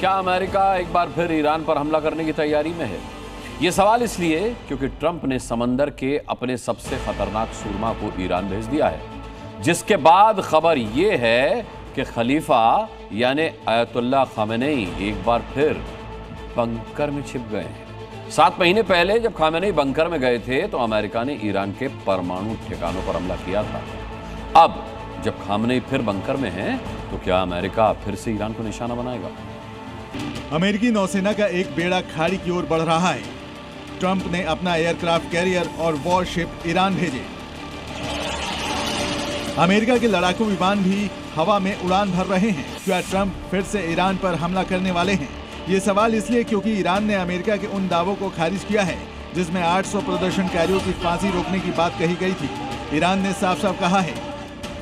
क्या अमेरिका एक बार फिर ईरान पर हमला करने की तैयारी में है? ये सवाल इसलिए क्योंकि ट्रंप ने समंदर के अपने सबसे खतरनाक सूरमा को ईरान भेज दिया है, जिसके बाद खबर यह है कि खलीफा यानी आयतुल्लाह खामेनेई एक बार फिर बंकर में छिप गए हैं। 7 महीने पहले जब खामेनेई बंकर में गए थे तो अमेरिका ने ईरान के परमाणु ठिकानों पर हमला किया था। अब जब खामेनेई फिर बंकर में हैं, तो क्या अमेरिका फिर से ईरान को निशाना बनाएगा? अमेरिकी नौसेना का एक बेड़ा खाड़ी की ओर बढ़ रहा है। ट्रंप ने अपना एयरक्राफ्ट कैरियर और वॉरशिप ईरान भेजे। अमेरिका के लड़ाकू विमान भी हवा में उड़ान भर रहे हैं। क्या ट्रंप फिर से ईरान पर हमला करने वाले हैं? ये सवाल इसलिए क्योंकि ईरान ने अमेरिका के उन दावों को खारिज किया है जिसमें 800 प्रदर्शनकारियों की फांसी रोकने की बात कही गई थी। ईरान ने साफ साफ कहा है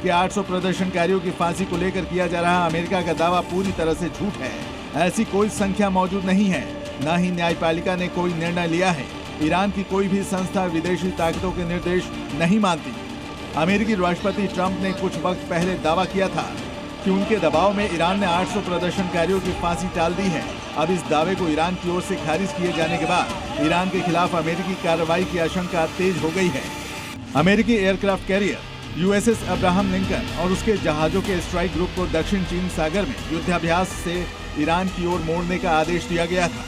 कि 800 प्रदर्शनकारियों की फांसी को लेकर किया जा रहा अमेरिका का दावा पूरी तरह से झूठ है। ऐसी कोई संख्या मौजूद नहीं है, न ही न्यायपालिका ने कोई निर्णय लिया है। ईरान की कोई भी संस्था विदेशी ताकतों के निर्देश नहीं मानती। अमेरिकी राष्ट्रपति ट्रंप ने कुछ वक्त पहले दावा किया था कि उनके दबाव में ईरान ने 800 प्रदर्शनकारियों की फांसी टाल दी है। अब इस दावे को ईरान की ओर से खारिज किए जाने के बाद ईरान के खिलाफ अमेरिकी कार्रवाई की आशंका तेज हो गई है। अमेरिकी aircraft carrier USS Abraham Lincoln और उसके जहाजों के स्ट्राइक ग्रुप को दक्षिण चीन सागर में युद्धाभ्यास से ईरान की ओर मोड़ने का आदेश दिया गया था।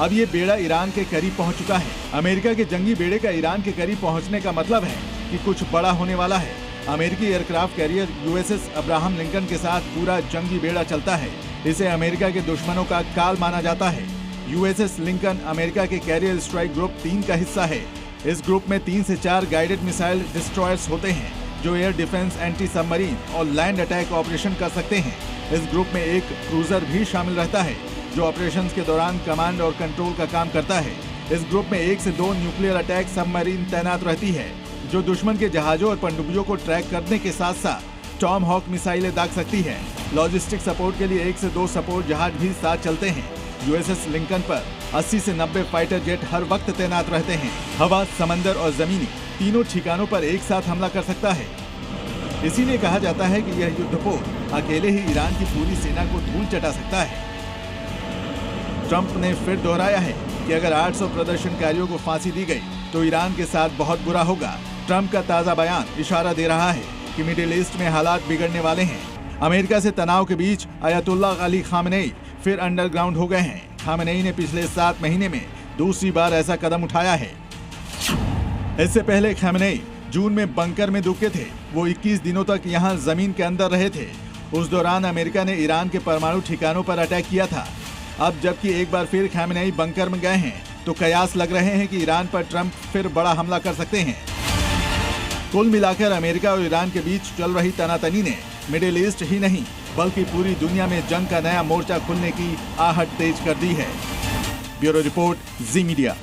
अब ये बेड़ा ईरान के करीब पहुंच चुका है। अमेरिका के जंगी बेड़े का ईरान के करीब पहुंचने का मतलब है कि कुछ बड़ा होने वाला है। अमेरिकी aircraft carrier USS Abraham Lincoln के साथ पूरा जंगी बेड़ा चलता है। इसे अमेरिका के दुश्मनों का काल माना जाता है। USS लिंकन अमेरिका के कैरियर स्ट्राइक ग्रुप 3 का हिस्सा है। इस ग्रुप में 3 से 4 गाइडेड मिसाइल डिस्ट्रॉयर्स होते हैं जो एयर डिफेंस, एंटी सबमरीन और लैंड अटैक ऑपरेशन कर सकते हैं। इस ग्रुप में एक क्रूजर भी शामिल रहता है जो ऑपरेशंस के दौरान कमांड और कंट्रोल का काम करता है। इस ग्रुप में 1 से 2 न्यूक्लियर अटैक सबमरीन तैनात रहती है जो दुश्मन के जहाजों और पनडुब्बियों को ट्रैक करने के साथ साथ टॉम हॉक मिसाइलें दाग सकती है। लॉजिस्टिक सपोर्ट के लिए 1 से 2 सपोर्ट जहाज भी साथ चलते हैं। USS लिंकन पर 80 से 90 फाइटर जेट हर वक्त तैनात रहते हैं। हवा, समंदर और जमीनी तीनों ठिकानों पर एक साथ हमला कर सकता है। इसीलिए कहा जाता है कि यह युद्धपोत अकेले ही ईरान की पूरी सेना को धूल चटा सकता है। ट्रंप ने फिर दोहराया है कि अगर 800 प्रदर्शनकारियों को फांसी दी गई तो ईरान के साथ बहुत बुरा होगा। ट्रंप का ताजा बयान इशारा दे रहा है कि मिडिल ईस्ट में हालात बिगड़ने वाले हैं। अमेरिका से तनाव के बीच आयतुल्लाह अली खामेनेई फिर अंडरग्राउंड हो गए हैं। खामेनेई ने पिछले 7 महीने में दूसरी बार ऐसा कदम उठाया है। इससे पहले खामेनेई जून में बंकर में दुबके थे। वो 21 दिनों तक यहाँ जमीन के अंदर रहे थे। उस दौरान अमेरिका ने ईरान के परमाणु ठिकानों पर अटैक किया था। अब जबकि एक बार फिर खामेनेई बंकर में गए हैं तो कयास लग रहे हैं कि ईरान पर ट्रंप फिर बड़ा हमला कर सकते हैं। कुल मिलाकर अमेरिका और ईरान के बीच चल रही तनातनी ने मिडिल ईस्ट ही नहीं बल्कि पूरी दुनिया में जंग का नया मोर्चा खुलने की आहट तेज कर दी है। ब्यूरो रिपोर्ट, जी मीडिया।